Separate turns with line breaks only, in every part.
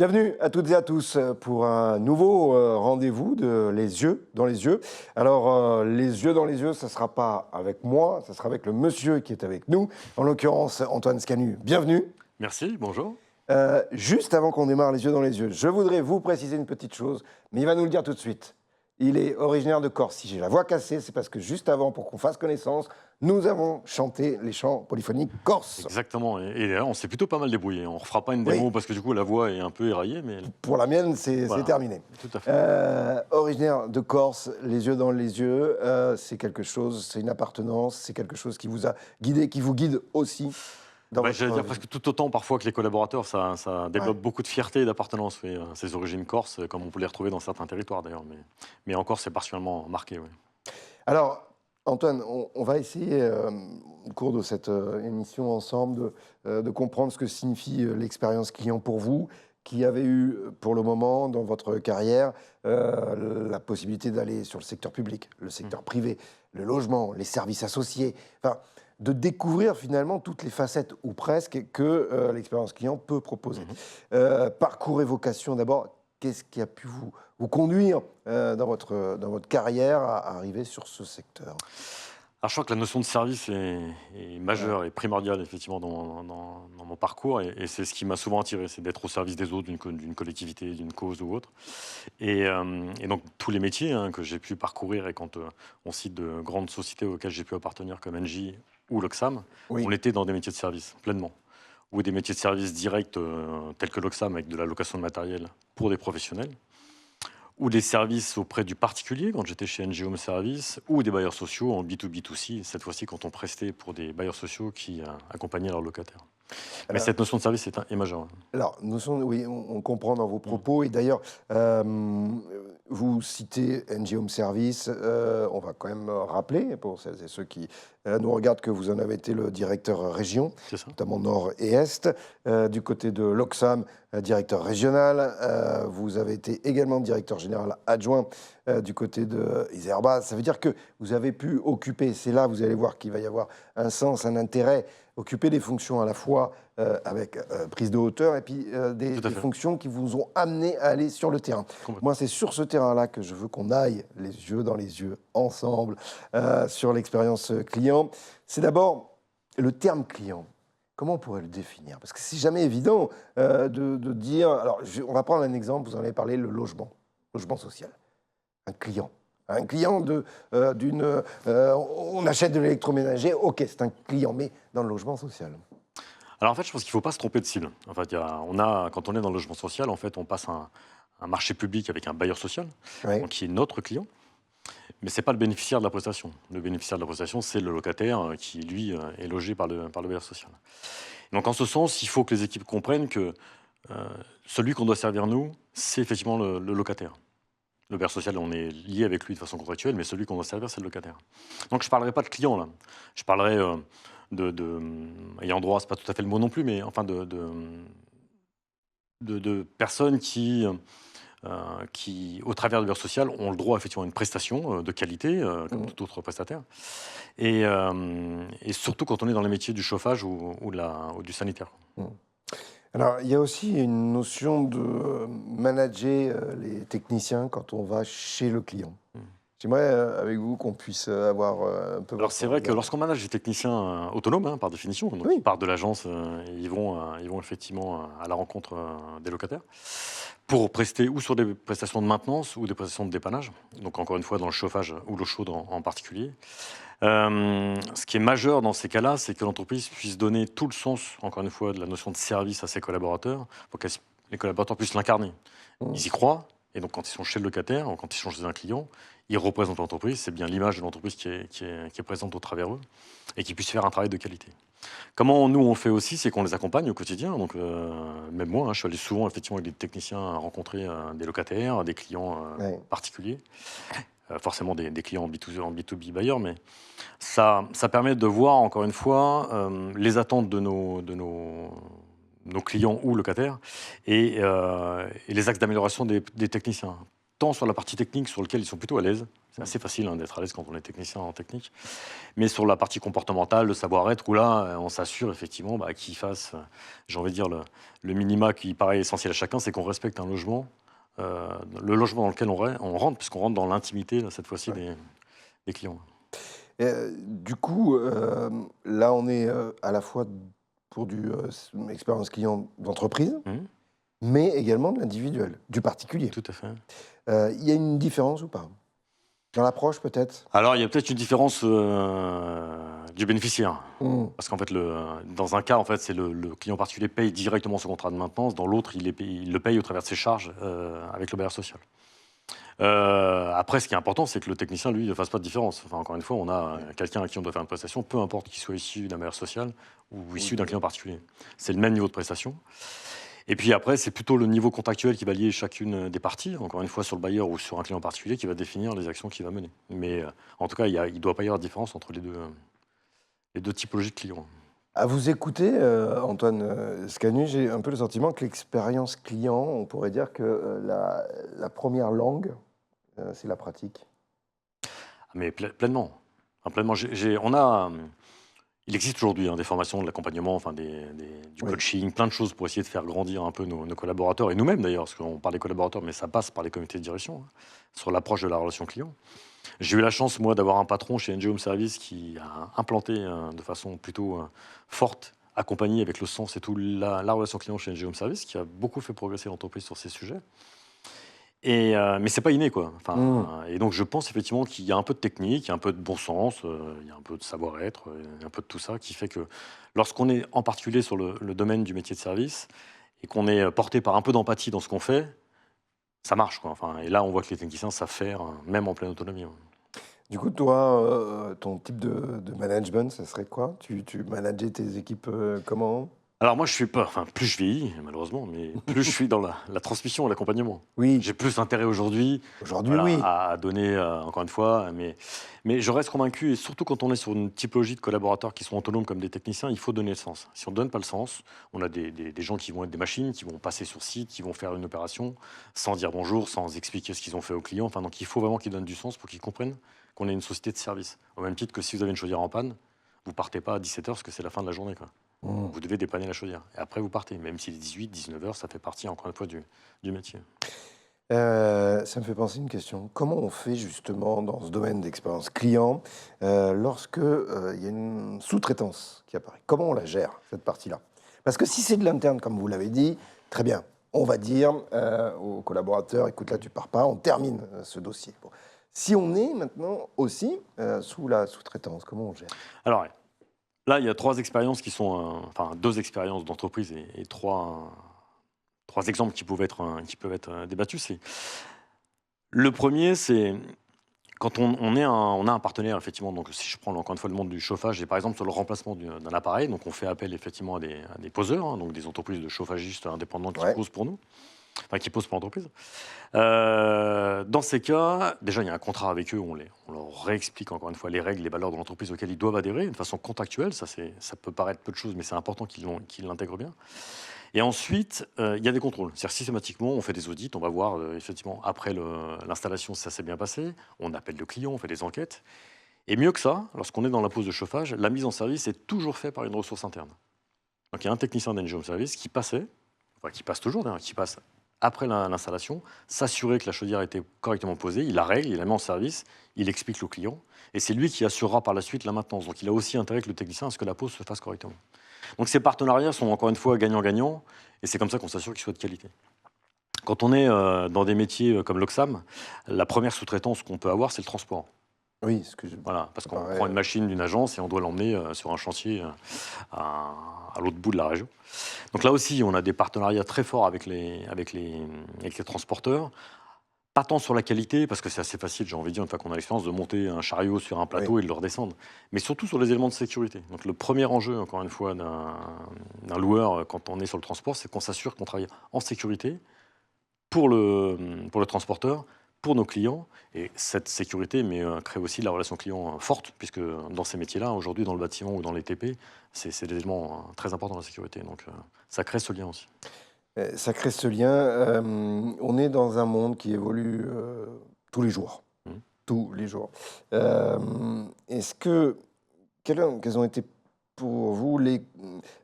Bienvenue à toutes et à tous pour un nouveau rendez-vous de Les yeux dans les yeux. Alors, les yeux dans les yeux, ça ne sera pas avec moi, ça sera avec le monsieur qui est avec nous, en l'occurrence Antoine Scanu. Bienvenue.
Merci, bonjour.
Juste avant qu'on démarre Les yeux dans les yeux, je voudrais vous préciser une petite chose, mais il va nous le dire tout de suite. Il est originaire de Corse. Si j'ai la voix cassée, c'est parce que juste avant, pour qu'on fasse connaissance, nous avons chanté les chants polyphoniques corses.
Exactement, et là, on s'est plutôt pas mal débrouillé. On ne refera pas une démo parce que du coup, la voix est un peu éraillée, mais
Pour la mienne, c'est
voilà,
terminé.
tout à fait.
Originaire de Corse, les yeux dans les yeux, c'est quelque chose, c'est une appartenance, c'est quelque chose qui vous a guidé, qui vous guide aussi dans votre
J'allais dire
vie.
presque tout autant parfois que les collaborateurs, ça développe beaucoup de fierté et d'appartenance, oui, ces origines corses, comme on peut les retrouver dans certains territoires d'ailleurs, mais en Corse, c'est particulièrement marqué. Oui.
Alors, Antoine, on va essayer, au cours de cette émission ensemble, de comprendre ce que signifie l'expérience client pour vous, qui avez eu, pour le moment, dans votre carrière, la possibilité d'aller sur le secteur public, le secteur privé, le logement, les services associés, enfin, de découvrir finalement toutes les facettes, ou presque, que l'expérience client peut proposer. Parcours et vocation, d'abord, qu'est-ce qui a pu vous conduire dans votre carrière à arriver sur ce secteur?
Alors, je crois que la notion de service est majeure et primordiale effectivement dans mon parcours, et c'est ce qui m'a souvent attiré, c'est d'être au service des autres, d'une collectivité, d'une cause ou autre. Et donc tous les métiers que j'ai pu parcourir, et quand on cite de grandes sociétés auxquelles j'ai pu appartenir comme Engie ou l'Oxam,
Oui.
on était dans des métiers de service pleinement, ou des métiers de service directs tels que l'Oxam avec de la location de matériel pour des professionnels, ou des services auprès du particulier quand j'étais chez NG Home Service, ou des bailleurs sociaux en B2B2C, cette fois-ci quand on prestait pour des bailleurs sociaux qui accompagnaient leurs locataires. Mais cette notion de service est majeure.
Alors, oui, on comprend dans vos propos. Et d'ailleurs, vous citez NG Home Service. On va quand même rappeler, pour celles et ceux qui nous regardent, que vous en avez été le directeur région,
C'est ça.
notamment Nord et Est. Du côté de l'Oxam, directeur régional. Vous avez été également directeur général adjoint du côté de Iserba. Ça veut dire que vous avez pu occuper, c'est là, vous allez voir qu'il va y avoir un sens, un intérêt, occuper des fonctions à la fois avec prise de hauteur, et puis des fonctions qui vous ont amené à aller sur le terrain. Moi, c'est sur ce terrain-là que je veux qu'on aille les yeux dans les yeux ensemble sur l'expérience client. C'est d'abord le terme client. Comment on pourrait le définir? Parce que c'est jamais évident de dire... Alors, on va prendre un exemple, vous en avez parlé, le logement social. Un client. Un client d'une... on achète de l'électroménager, ok, c'est un client, mais dans le logement social.
Alors en fait, je pense qu'il ne faut pas se tromper de cible. En fait, quand on est dans le logement social, en fait, on passe un marché public avec un bailleur social,
Oui.
donc qui est notre client, mais ce n'est pas le bénéficiaire de la prestation. Le bénéficiaire de la prestation, c'est le locataire qui, lui, est logé par le bailleur social. Donc en ce sens, il faut que les équipes comprennent que celui qu'on doit servir, nous, c'est effectivement le locataire. Le bailleur social, on est lié avec lui de façon contractuelle, mais celui qu'on doit servir, c'est le locataire. Donc je ne parlerai pas de client, là. Je parlerai ayant droit, ce n'est pas tout à fait le mot non plus, mais enfin de personnes qui, au travers du bailleur social, ont le droit effectivement à une prestation de qualité, comme tout autre prestataire. Et surtout quand on est dans les métiers du chauffage ou du sanitaire.
Alors, il y a aussi une notion de manager les techniciens quand on va chez le client. J'aimerais, avec vous, qu'on puisse avoir un peu...
Alors c'est vrai que lorsqu'on manage des techniciens autonomes, par définition, donc
Oui.
ils partent de l'agence, ils vont effectivement à la rencontre des locataires, pour prester ou sur des prestations de maintenance ou des prestations de dépannage, donc encore une fois dans le chauffage ou l'eau chaude en particulier. Ce qui est majeur dans ces cas-là, c'est que l'entreprise puisse donner tout le sens, encore une fois, de la notion de service à ses collaborateurs, pour que les collaborateurs puissent l'incarner. Ils y croient, et donc quand ils sont chez le locataire, ou quand ils sont chez un client, ils représentent l'entreprise, c'est bien l'image de l'entreprise qui est présente au travers eux, et qu'ils puissent faire un travail de qualité. Comment nous on fait aussi, c'est qu'on les accompagne au quotidien. Donc même moi, je suis allé souvent effectivement avec des techniciens rencontrer des locataires, des clients particuliers, forcément des clients en B2B bailleurs, mais ça permet de voir encore une fois les attentes de nos clients ou locataires, et les axes d'amélioration des techniciens. tant sur la partie technique sur laquelle ils sont plutôt à l'aise. C'est assez facile d'être à l'aise quand on est technicien en technique. Mais sur la partie comportementale, le savoir-être, où là, on s'assure effectivement qu'ils fassent, j'ai envie de dire, le minima qui paraît essentiel à chacun, c'est qu'on respecte un logement, le logement dans lequel on rentre, puisqu'on rentre dans l'intimité, cette fois-ci, des clients.
Du coup, là, on est à la fois pour expérience client d'entreprise, mais également de l'individuel, du particulier.
Tout à fait.
Il y a une différence ou pas? Dans l'approche, peut-être?
Alors, il y a peut-être une différence du bénéficiaire. Parce qu'en fait, dans un cas, en fait, c'est le client particulier paye directement son contrat de maintenance. Dans l'autre, il le paye au travers de ses charges avec le bailleur social. Après, ce qui est important, c'est que le technicien, lui, ne fasse pas de différence. Enfin, encore une fois, on a quelqu'un à qui on doit faire une prestation, peu importe qu'il soit issu d'un bailleur social ou issu d'un client particulier. C'est le même niveau de prestation. Et puis après, c'est plutôt le niveau contractuel qui va lier chacune des parties, encore une fois sur le bailleur ou sur un client particulier, qui va définir les actions qu'il va mener. Mais en tout cas, il ne doit pas y avoir de différence entre les deux typologies de clients.
À vous écouter, Antoine Scanu, j'ai un peu le sentiment que l'expérience client, on pourrait dire que la première langue, c'est la pratique.
Mais pleinement. Enfin, pleinement. Il existe aujourd'hui des formations, de l'accompagnement, enfin du coaching, plein de choses pour essayer de faire grandir un peu nos collaborateurs, et nous-mêmes d'ailleurs, parce qu'on parle des collaborateurs, mais ça passe par les comités de direction, sur l'approche de la relation client. J'ai eu la chance, moi, d'avoir un patron chez NG Home Service qui a implanté de façon plutôt forte, accompagné avec le sens et tout, la relation client chez NG Home Service, qui a beaucoup fait progresser l'entreprise sur ces sujets. Mais c'est pas inné, quoi. Enfin, et donc je pense effectivement qu'il y a un peu de technique, il y a un peu de bon sens, il y a un peu de savoir-être, un peu de tout ça qui fait que lorsqu'on est en particulier sur le domaine du métier de service et qu'on est porté par un peu d'empathie dans ce qu'on fait, ça marche, quoi. Enfin, et là, on voit que les techniciens savent faire, même en pleine autonomie.
Du coup, toi, ton type de management, ça serait quoi? Tu manageais tes équipes comment?
Alors moi, je suis pas, enfin, plus je vieillis, malheureusement, mais plus je suis dans la transmission et l'accompagnement.
Oui,
J'ai plus intérêt aujourd'hui
oui.
à donner, encore une fois, mais je reste convaincu, et surtout quand on est sur une typologie de collaborateurs qui sont autonomes comme des techniciens, il faut donner le sens. Si on ne donne pas le sens, on a des gens qui vont être des machines, qui vont passer sur site, qui vont faire une opération sans dire bonjour, sans expliquer ce qu'ils ont fait aux clients. Enfin, donc il faut vraiment qu'ils donnent du sens pour qu'ils comprennent qu'on est une société de service. Au même titre que si vous avez une chaudière en panne, vous partez pas à 17h parce que c'est la fin de la journée, quoi. Vous devez dépanner la chaudière. Et après, vous partez. Même s'il est 18, 19 heures, ça fait partie, encore une fois, du métier.
Ça me fait penser à une question. Comment on fait justement dans ce domaine d'expérience client lorsque il y a une sous-traitance qui apparaît? Comment on la gère, cette partie-là? Parce que si c'est de l'interne, comme vous l'avez dit, très bien. On va dire aux collaborateurs, écoute, là, tu pars pas, on termine ce dossier. Bon. Si on est maintenant aussi sous la sous-traitance, comment on gère?
Alors, là, il y a trois expériences qui sont, enfin, deux expériences d'entreprise et trois exemples qui peuvent être débattus. Le premier, c'est quand on a un partenaire, effectivement. Donc, si je prends encore une fois le monde du chauffage, et par exemple sur le remplacement d'un appareil, donc on fait appel effectivement à des poseurs, donc des entreprises de chauffagistes indépendants qui posent pour nous, enfin qui posent pour l'entreprise. Dans ces cas, déjà, il y a un contrat avec eux, on leur réexplique encore une fois les règles, les valeurs de l'entreprise auxquelles ils doivent adhérer de façon contractuelle. Ça peut paraître peu de choses, mais c'est important qu'ils l'intègrent bien. Et ensuite, il y a des contrôles. C'est-à-dire systématiquement, on fait des audits, on va voir effectivement après l'installation si ça s'est bien passé, on appelle le client, on fait des enquêtes. Et mieux que ça, lorsqu'on est dans la pause de chauffage, la mise en service est toujours faite par une ressource interne. Donc il y a un technicien d'Engie Home Service qui passe toujours d'ailleurs, qui passe après l'installation, s'assurer que la chaudière a été correctement posée, il la règle, il la met en service, il explique au client, et c'est lui qui assurera par la suite la maintenance. Donc il a aussi intérêt que le technicien à ce que la pose se fasse correctement. Donc ces partenariats sont encore une fois gagnant-gagnant, et c'est comme ça qu'on s'assure qu'ils soient de qualité. Quand on est dans des métiers comme l'Oxam, la première sous-traitance qu'on peut avoir, c'est le transport.
Oui,
voilà, parce qu'on prend une machine d'une agence et on doit l'emmener sur un chantier à l'autre bout de la région. Donc là aussi, on a des partenariats très forts avec les transporteurs. Pas tant sur la qualité, parce que c'est assez facile, j'ai envie de dire, une fois qu'on a l'expérience, de monter un chariot sur un plateau et de le redescendre. Mais surtout sur les éléments de sécurité. Donc le premier enjeu, encore une fois, d'un loueur quand on est sur le transport, c'est qu'on s'assure qu'on travaille en sécurité pour le transporteur, pour nos clients. Et cette sécurité crée aussi la relation client forte, puisque dans ces métiers-là, aujourd'hui, dans le bâtiment ou dans les TP, c'est des éléments très importants dans la sécurité. Donc ça crée ce lien aussi.
Ça crée ce lien. On est dans un monde qui évolue tous les jours.
Mmh.
Tous les jours. Est-ce que, quels ont été pour vous les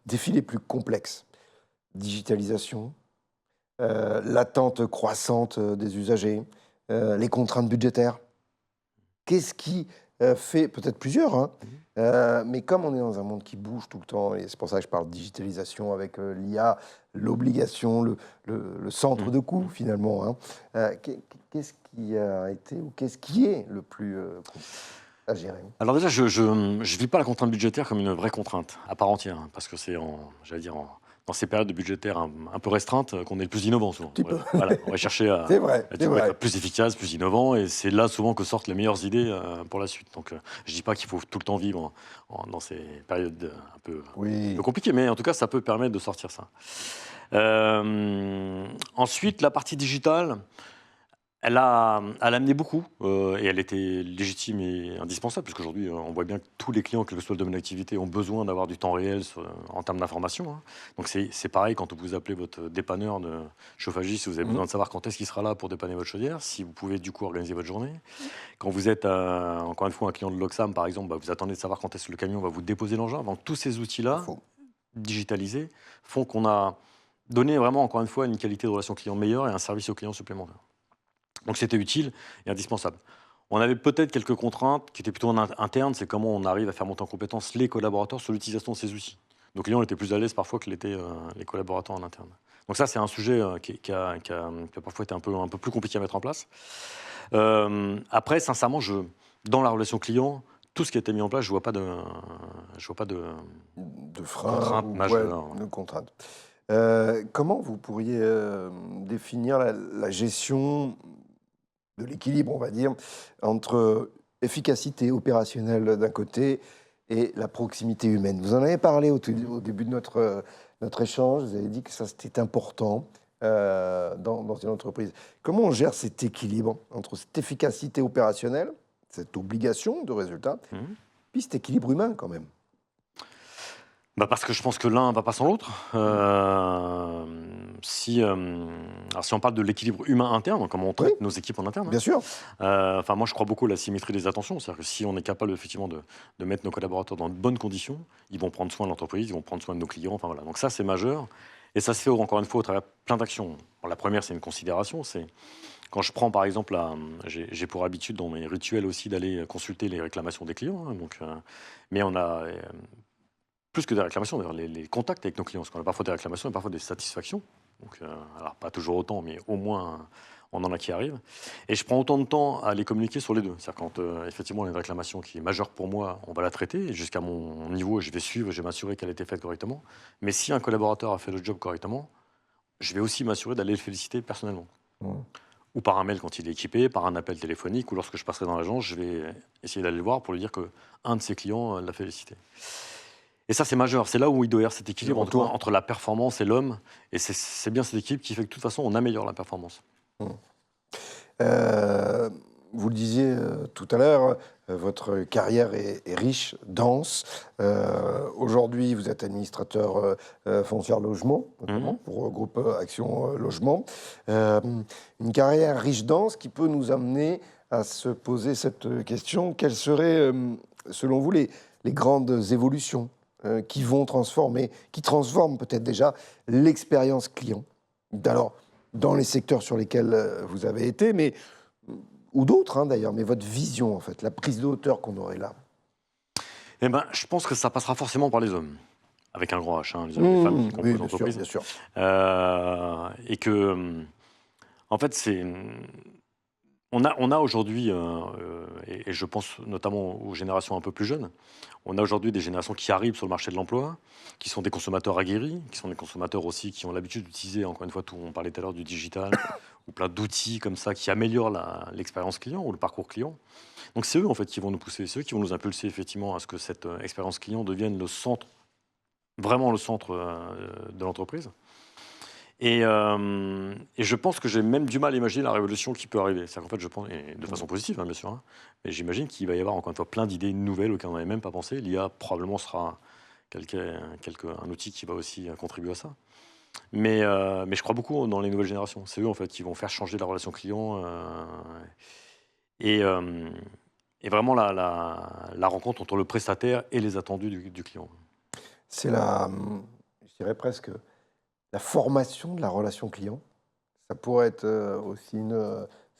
défis les plus complexes? Digitalisation, l'attente croissante des usagers, les contraintes budgétaires. Qu'est-ce qui fait, peut-être plusieurs, hein,
Mmh.
mais comme on est dans un monde qui bouge tout le temps, et c'est pour ça que je parle de digitalisation avec l'IA, l'obligation, le centre
Mmh.
de coût finalement, hein, qu'est-ce qui a été ou qu'est-ce qui est le plus à gérer?
Alors déjà, je vis pas la contrainte budgétaire comme une vraie contrainte à part entière, hein, parce que c'est j'allais dire, dans ces périodes budgétaires un peu restreintes, qu'on est le plus innovant souvent.
Petit peu.
Voilà, on va chercher
C'est vrai,
à
c'est
toujours être
vrai.
plus efficace, plus innovant, et c'est là souvent que sortent les meilleures idées pour la suite. Donc, je dis pas qu'il faut tout le temps vivre dans ces périodes un peu
Oui.
compliquées, mais en tout cas, ça peut permettre de sortir ça. Ensuite, la partie digitale, elle a amené beaucoup, et elle était légitime et indispensable, puisqu'aujourd'hui, on voit bien que tous les clients, quel que soit le domaine d'activité, ont besoin d'avoir du temps réel en termes d'information, hein. Donc c'est pareil quand vous appelez votre dépanneur de chauffagiste, si vous avez
Mhm.
besoin de savoir quand est-ce qu'il sera là pour dépanner votre chaudière, si vous pouvez du coup organiser votre journée. Quand vous êtes, encore une fois, un client de l'Oxam, par exemple, bah, vous attendez de savoir quand est-ce que le camion va vous déposer l'engin. Donc tous ces
Pas
outils-là,
faux.
digitalisés, font qu'on a donné vraiment, encore une fois, une qualité de relation client meilleure et un service au client supplémentaire. Donc c'était utile et indispensable. On avait peut-être quelques contraintes qui étaient plutôt internes, c'est comment on arrive à faire monter en compétence les collaborateurs sur l'utilisation de ces outils. Nos clients étaient plus à l'aise parfois que l'étaient les collaborateurs en interne. Donc ça, c'est un sujet qui a parfois été un peu plus compliqué à mettre en place. Après, sincèrement, dans la relation client, tout ce qui a été mis en place, je vois pas de
De frein
contraintes
ou ouais,
majeures.
de contrainte. Comment vous pourriez définir la gestion de l'équilibre, on va dire, entre efficacité opérationnelle d'un côté et la proximité humaine? Vous en avez parlé au début de notre échange, vous avez dit que ça c'était important dans une entreprise. Comment on gère cet équilibre entre cette efficacité opérationnelle, cette obligation de résultat,
Mhm.
puis cet équilibre humain quand même?
Bah, parce que je pense que l'un va pas sans l'autre.
Mm.
Alors si on parle de l'équilibre humain interne, comment on
Oui,
traite nos équipes en interne, hein,
bien sûr.
enfin moi je crois beaucoup à la symétrie des attentions. C'est-à-dire que si on est capable effectivement de mettre nos collaborateurs dans de bonnes conditions, ils vont prendre soin de l'entreprise, ils vont prendre soin de nos clients. Enfin voilà. Donc ça c'est majeur. Et ça se fait encore une fois au travers plein d'actions. Alors, la première c'est une considération. C'est quand je prends par exemple, j'ai pour habitude dans mes rituels aussi d'aller consulter les réclamations des clients, hein, mais on a plus que des réclamations, d'ailleurs, les contacts avec nos clients, parce qu'on a parfois des réclamations et parfois des satisfactions. Donc, alors, pas toujours autant, mais au moins, on en a qui arrivent. Et je prends autant de temps à les communiquer sur les deux. C'est-à-dire quand, effectivement, il y a une réclamation qui est majeure pour moi, on va la traiter. Et jusqu'à mon niveau, je vais suivre, je vais m'assurer qu'elle a été faite correctement. Mais si un collaborateur a fait le job correctement, je vais aussi m'assurer d'aller le féliciter personnellement.
Mm.
Ou par un mail quand il est équipé, par un appel téléphonique, ou lorsque je passerai dans l'agence, je vais essayer d'aller le voir pour lui dire qu'un de ses clients l'a félicité. Et ça, c'est majeur. C'est là où il doit y avoir cet
Le
équilibre entre,
retour.
entre la performance et l'homme. Et c'est bien cette équipe qui fait que, de toute façon, on améliore la performance.
Mm. Euh, Vous le disiez tout à l'heure, votre carrière est riche, dense. Aujourd'hui, vous êtes administrateur foncière logement, notamment
Mhm.
pour Groupe Action Logement. Euh, une carrière riche, dense qui peut nous amener à se poser cette question. Quelles seraient, selon vous, les grandes évolutions qui transforment peut-être déjà l'expérience client? Alors, dans les secteurs sur lesquels vous avez été, mais ou d'autres hein, d'ailleurs, mais votre vision en fait, la prise de hauteur qu'on aurait là.
Eh ben, je pense que ça passera forcément par les hommes, avec un grand H, hein, les hommes et les femmes qui
Oui,
composent
bien sûr,
l'entreprise.
bien sûr.
Et que, en fait, on a aujourd'hui, et je pense notamment aux générations un peu plus jeunes, on a aujourd'hui des générations qui arrivent sur le marché de l'emploi, qui sont des consommateurs aguerris, qui sont des consommateurs aussi qui ont l'habitude d'utiliser, encore une fois, on parlait tout à l'heure du digital, ou plein d'outils comme ça qui améliorent l'expérience client ou le parcours client. Donc c'est eux en fait qui vont nous pousser, c'est eux qui vont nous impulser effectivement à ce que cette expérience client devienne le centre, vraiment le centre de l'entreprise. Et je pense que j'ai même du mal à imaginer la révolution qui peut arriver. C'est qu'en fait, je pense, et de façon positive, hein, bien sûr, hein, mais j'imagine qu'il va y avoir encore une fois plein d'idées nouvelles auxquelles on n'avait même pas pensé. L'IA probablement sera un outil qui va aussi contribuer à ça. Mais je crois beaucoup dans les nouvelles générations. C'est eux, en fait, qui vont faire changer la relation client. Et, euh, et vraiment la rencontre entre le prestataire et les attendus du client.
C'est je dirais presque la formation de la relation client. Ça pourrait être aussi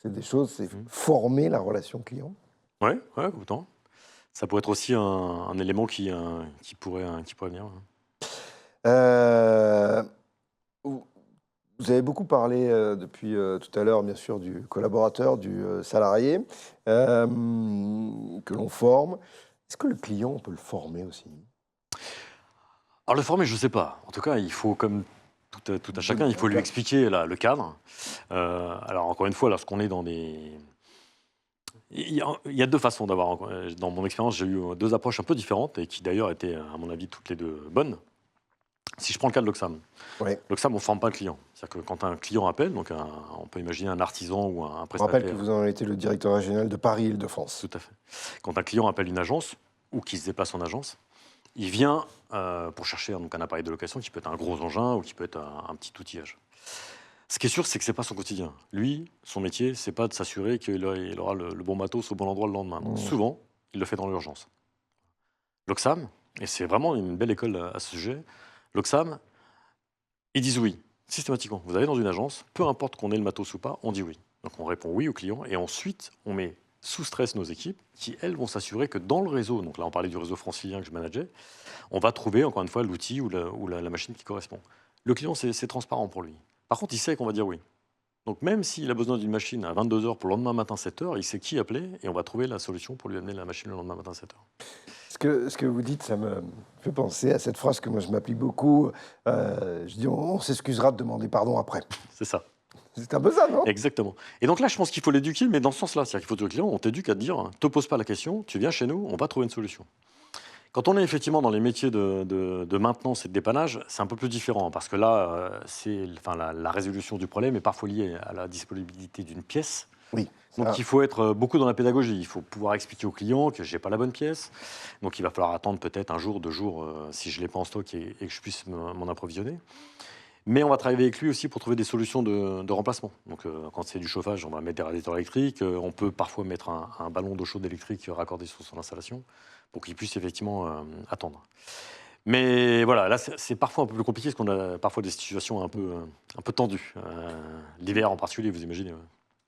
c'est des choses, c'est
Mhm.
former la relation client.
Ouais, ouais, autant. Ça pourrait être aussi un élément qui pourrait venir.
Euh, vous vous avez beaucoup parlé depuis tout à l'heure, bien sûr, du collaborateur, du salarié que l'on forme. Est-ce que le client, on peut le former aussi?
Alors le former, je ne sais pas. En tout cas, il faut, comme tout à chacun, il faut lui expliquer le cadre. Alors encore une fois, lorsqu'on est dans des... Il y a deux façons d'avoir... Dans mon expérience, j'ai eu deux approches un peu différentes et qui d'ailleurs étaient, à mon avis, toutes les deux bonnes. Si je prends le cas de l'Oxam,
Ouais.
l'Oxam, on ne forme pas le client. C'est-à-dire que quand un client appelle, donc on peut imaginer un artisan ou un
Je rappelle que
prestataire,
vous en avez été le directeur régional de Paris-Île-de-France.
tout à fait. Quand un client appelle une agence ou qui se déplace en agence, il vient pour chercher donc, un appareil de location qui peut être un gros engin ou qui peut être un petit outillage. Ce qui est sûr, c'est que ce n'est pas son quotidien. Lui, son métier, c'est pas de s'assurer qu'il aura le bon matos au bon endroit le lendemain. Donc,
Mmh.
souvent, il le fait dans l'urgence. L'Oxam, et c'est vraiment une belle école à ce sujet, l'Oxam, ils disent oui, systématiquement. Vous allez dans une agence, peu importe qu'on ait le matos ou pas, on dit oui. Donc on répond oui au client et ensuite on met sous stress nos équipes qui, elles, vont s'assurer que dans le réseau, donc là on parlait du réseau francilien que je manageais, on va trouver encore une fois l'outil ou la machine qui correspond. Le client, c'est transparent pour lui. Par contre, il sait qu'on va dire oui. Donc même s'il a besoin d'une machine à 22 h pour le lendemain matin 7 h, il sait qui appeler et on va trouver la solution pour lui amener la machine le lendemain matin 7 h.
Ce que vous dites, ça me fait penser à cette phrase que moi je m'applique beaucoup. Je dis, on s'excusera de demander pardon après.
C'est ça.
C'est un peu ça, non?
Exactement. Et donc là, je pense qu'il faut l'éduquer, mais dans ce sens-là. C'est-à-dire qu'il faut dire au client, on t'éduque à te dire, te pose pas la question, tu viens chez nous, on va trouver une solution. Quand on est effectivement dans les métiers de maintenance et de dépannage, c'est un peu plus différent, parce que là, la résolution du problème est parfois liée à la disponibilité d'une pièce.
Oui.
Donc il faut être beaucoup dans la pédagogie. Il faut pouvoir expliquer au client que j'ai pas la bonne pièce. Donc il va falloir attendre peut-être un jour, 2 jours, si je l'ai pas en stock et que je puisse m'en approvisionner. Mais on va travailler avec lui aussi pour trouver des solutions de remplacement. Donc, quand c'est du chauffage, on va mettre des radiateurs électriques. On peut parfois mettre un ballon d'eau chaude électrique raccordé sur son installation pour qu'il puisse effectivement attendre. Mais voilà, là, c'est parfois un peu plus compliqué parce qu'on a parfois des situations un peu tendues. L'hiver en particulier, vous imaginez.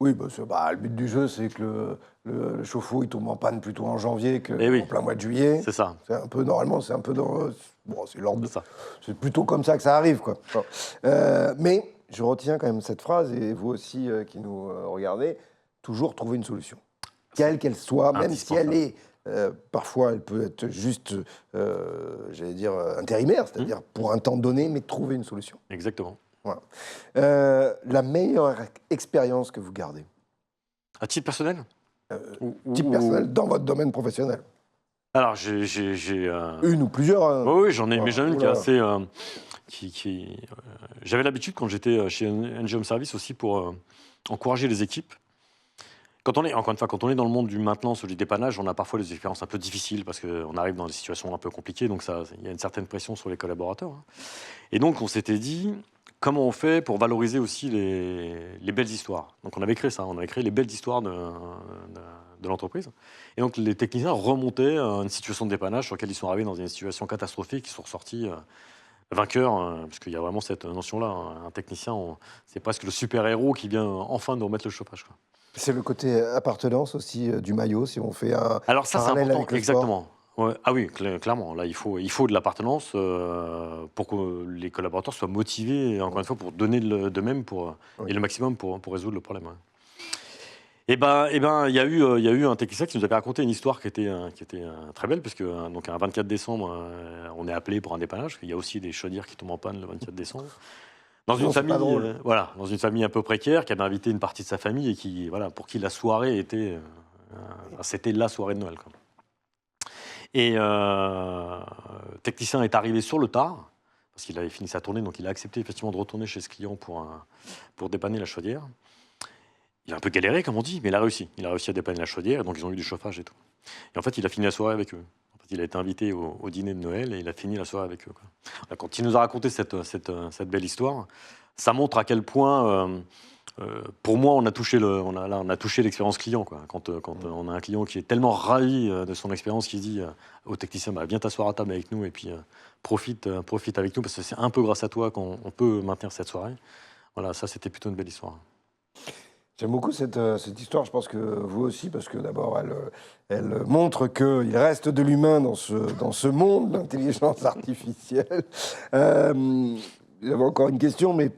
Oui, le but du jeu, c'est que le chauffe-eau, il tombe en panne plutôt en janvier
Eh oui,
qu'en plein mois de juillet.
c'est ça.
C'est un peu, normalement, c'est un peu dans... Bon, c'est l'ordre.
C'est ça.
C'est plutôt comme ça que ça arrive, quoi. Bon. Mais je retiens quand même cette phrase, et vous aussi qui nous regardez, toujours trouver une solution. Quelle qu'elle soit, même si elle est... parfois, elle peut être juste, j'allais dire, intérimaire, c'est-à-dire pour un temps donné, mais trouver une solution.
Exactement.
Voilà. La meilleure expérience que vous gardez,
À titre personnel
type personnel, dans votre domaine professionnel.
Alors, j'ai
Une ou plusieurs. Hein.
oui, j'en ai, mais j'en ai une qui est
Oula.
assez. J'avais l'habitude, quand j'étais chez NG Home Service aussi, pour encourager les équipes. Encore une fois, quand on est dans le monde du maintenance ou du dépannage, on a parfois des expériences un peu difficiles parce qu'on arrive dans des situations un peu compliquées, donc il y a une certaine pression sur les collaborateurs. Hein. Et donc, on s'était dit, comment on fait pour valoriser aussi les belles histoires. Donc, on avait créé ça, on avait créé les belles histoires de l'entreprise. Et donc, les techniciens remontaient à une situation de dépannage sur laquelle ils sont arrivés dans une situation catastrophique, ils sont ressortis vainqueurs, parce qu'il y a vraiment cette notion-là. Hein. Un technicien, c'est presque le super-héros qui vient enfin nous remettre le chauffage, quoi.
C'est le côté appartenance aussi du maillot, si on fait un
Alors ça, c'est
parallèle
important,
avec le sport.
exactement. Ouais. Ah oui, clairement. Là, il faut de l'appartenance pour que les collaborateurs soient motivés, encore une fois, pour donner d'eux-mêmes
Oui.
et le maximum pour résoudre le problème. Ouais. Il y a eu un technicien qui nous avait raconté une histoire qui était très belle, parce que donc un 24 décembre, on est appelé pour un dépannage. Il y a aussi des chaudières qui tombent en panne le 24 décembre. Dans
Sinon,
une
c'est pas
famille,
drôle.
dans une famille un peu précaire, qui avait invité une partie de sa famille et pour qui la soirée était, c'était la soirée de Noël, quoi. Et technicien est arrivé sur le tard parce qu'il avait fini sa tournée, donc il a accepté effectivement de retourner chez ce client pour dépanner la chaudière. Il a un peu galéré, comme on dit, mais il a réussi. Il a réussi à dépanner la chaudière, et donc ils ont eu du chauffage et tout. Et en fait, il a fini la soirée avec eux. En fait, Il a été invité au dîner de Noël et il a fini la soirée avec eux, quoi. Quand il nous a raconté cette belle histoire, ça montre à quel point, pour moi, on a touché l'expérience client, quoi. Quand on a un client qui est tellement ravi de son expérience, qui dit au technicien, bah, viens t'asseoir à table avec nous et puis profite avec nous parce que c'est un peu grâce à toi qu'on peut maintenir cette soirée. Voilà, ça c'était plutôt une belle histoire.
J'aime beaucoup cette histoire, je pense que vous aussi, parce que d'abord, elle montre qu'il reste de l'humain dans ce monde d'intelligence artificielle. J'avais encore une question, mais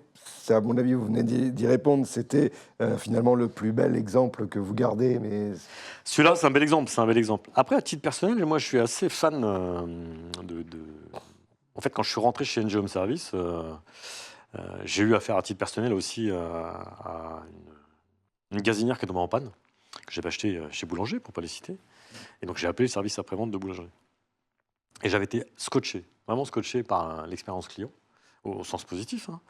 à mon avis, vous venez d'y répondre. C'était finalement le plus bel exemple que vous gardez. Mais...
Celui-là, c'est un bel exemple, c'est un bel exemple. Après, à titre personnel, moi, je suis assez fan En fait, quand je suis rentré chez NG Home Service, j'ai eu affaire à titre personnel aussi à une gazinière qui est tombée en panne, que j'avais acheté chez Boulanger, pour ne pas les citer. Et donc, j'ai appelé le service après-vente de Boulangerie. Et j'avais été scotché, vraiment scotché par l'expérience client, au sens positif, hein.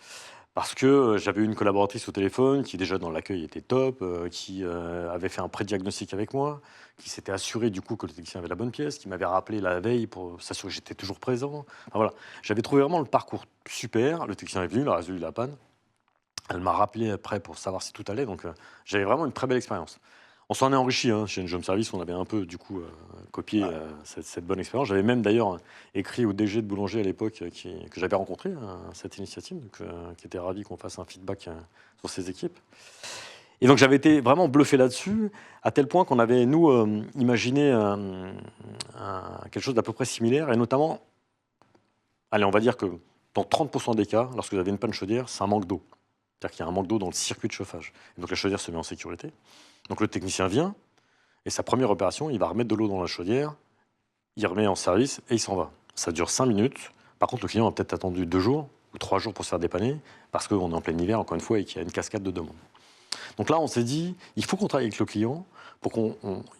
Parce que j'avais eu une collaboratrice au téléphone qui, déjà dans l'accueil, était top, qui avait fait un pré-diagnostic avec moi, qui s'était assuré du coup que le technicien avait la bonne pièce, qui m'avait rappelé la veille pour s'assurer que j'étais toujours présent. Enfin, voilà. J'avais trouvé vraiment le parcours super. Le technicien est venu, il a résolu la panne. Elle m'a rappelé après pour savoir si tout allait. Donc j'avais vraiment une très belle expérience. On s'en est enrichi, hein, chez Home Service. On avait un peu, du coup, copié cette bonne expérience. J'avais même, d'ailleurs, écrit au DG de Boulanger à l'époque, que j'avais rencontré, cette initiative, donc, qui était ravi qu'on fasse un feedback sur ses équipes. Et donc, j'avais été vraiment bluffé là-dessus, à tel point qu'on avait, nous, imaginé quelque chose d'à peu près similaire. Et notamment, allez, on va dire que dans 30% des cas, lorsque vous avez une panne chaudière, c'est un manque d'eau. C'est-à-dire qu'il y a un manque d'eau dans le circuit de chauffage. Et donc, la chaudière se met en sécurité. Donc le technicien vient, et sa première opération, il va remettre de l'eau dans la chaudière, il remet en service, et il s'en va. Ça dure 5 minutes. Par contre, le client a peut-être attendu 2 jours ou 3 jours pour se faire dépanner, parce qu'on est en plein hiver, encore une fois, et qu'il y a une cascade de demandes. Donc là, on s'est dit, il faut qu'on travaille avec le client pour que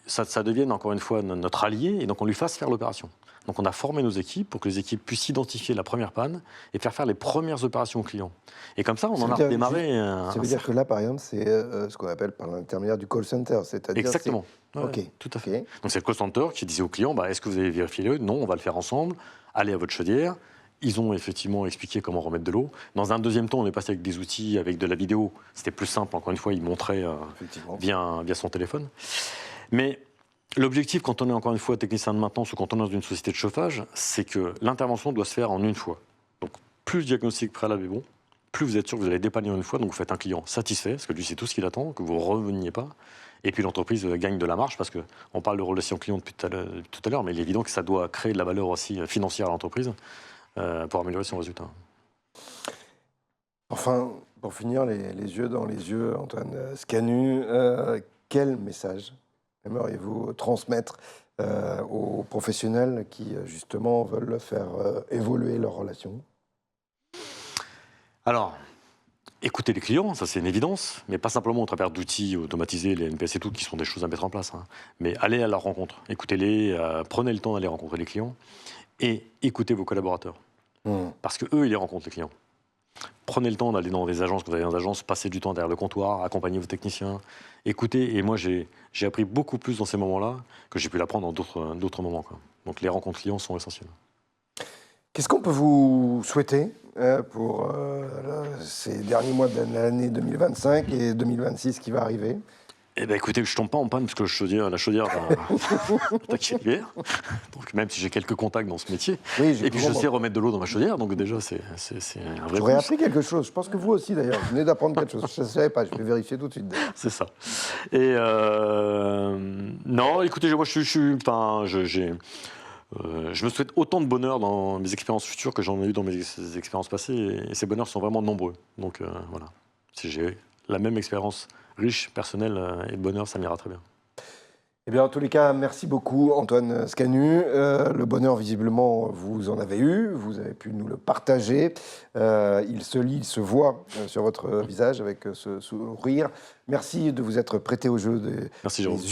ça devienne, encore une fois, notre allié, et donc on lui fasse faire l'opération. Donc on a formé nos équipes pour que les équipes puissent identifier la première panne et faire les premières opérations au client. Et comme ça, on en a redémarré.
Ça veut dire que là, par exemple, c'est ce qu'on appelle par l'intermédiaire du call center, c'est-à-dire...
Exactement. Ouais,
ok,
tout à fait.
ok.
Donc c'est le call center qui disait au client, bah, est-ce que vous avez vérifié l'eau? Non, on va le faire ensemble. Allez à votre chaudière. Ils ont effectivement expliqué comment remettre de l'eau. Dans un deuxième temps, on est passé avec des outils, avec de la vidéo. C'était plus simple. Encore une fois, il montrait via son téléphone. Mais l'objectif, quand on est encore une fois technicien de maintenance ou quand on est dans une société de chauffage, c'est que l'intervention doit se faire en une fois. Donc plus le diagnostic préalable est bon, plus vous êtes sûr que vous allez dépanner en une fois, donc vous faites un client satisfait, parce que lui c'est tout ce qu'il attend, que vous ne reveniez pas. Et puis l'entreprise gagne de la marge, parce qu'on parle de relation client depuis tout à l'heure, mais il est évident que ça doit créer de la valeur aussi financière à l'entreprise pour améliorer son résultat.
Enfin, pour finir, les yeux dans les yeux, Antoine Scanu, quel message aimeriez-vous transmettre aux professionnels qui, justement, veulent faire évoluer leur relation?
Alors, écoutez les clients, ça c'est une évidence, mais pas simplement au travers d'outils automatisés, les NPS et tout, qui sont des choses à mettre en place, hein. Mais allez à leur rencontre, écoutez-les, prenez le temps d'aller rencontrer les clients et écoutez vos collaborateurs. Parce qu'eux, ils les rencontrent, les clients. Prenez le temps d'aller dans des agences, que vous avez dans des agences, passez du temps derrière le comptoir, accompagnez vos techniciens, écoutez. Et moi, j'ai appris beaucoup plus dans ces moments-là que j'ai pu l'apprendre dans d'autres moments, quoi. Donc les rencontres clients sont essentielles.
Qu'est-ce qu'on peut vous souhaiter pour ces derniers mois de l'année 2025 et 2026 qui va arriver?
Eh bien, écoutez, je tombe pas en panne parce que la chaudière va attaquer l'hiver. Donc, même si j'ai quelques contacts dans ce métier.
Oui,
et puis, je sais remettre de l'eau dans ma chaudière. Donc, déjà, c'est un vrai
J'aurais
plus.
appris quelque chose. Je pense que vous aussi, d'ailleurs. Vous venez d'apprendre quelque chose. Je ne savais pas. Je vais vérifier tout de suite.
C'est ça. Et non, écoutez, moi, je me souhaite autant de bonheur dans mes expériences futures que j'en ai eu dans mes expériences passées. Et ces bonheurs sont vraiment nombreux. Donc, voilà. Si j'ai la même expérience riche, personnel et de bonheur, ça m'ira très bien.
Eh bien, en tous les cas, merci beaucoup, Antoine Scanu. Le bonheur, visiblement, vous en avez eu. Vous avez pu nous le partager. Il se lit, il se voit sur votre visage avec ce sourire. Merci de vous être prêté au jeu des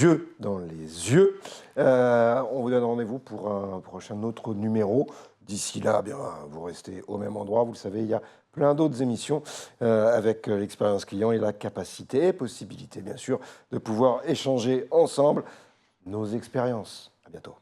yeux dans les yeux. On vous donne rendez-vous pour un prochain autre numéro. D'ici là, bien, vous restez au même endroit. Vous le savez, il y a plein d'autres émissions avec l'expérience client et la capacité et possibilité, bien sûr, de pouvoir échanger ensemble nos expériences. À bientôt.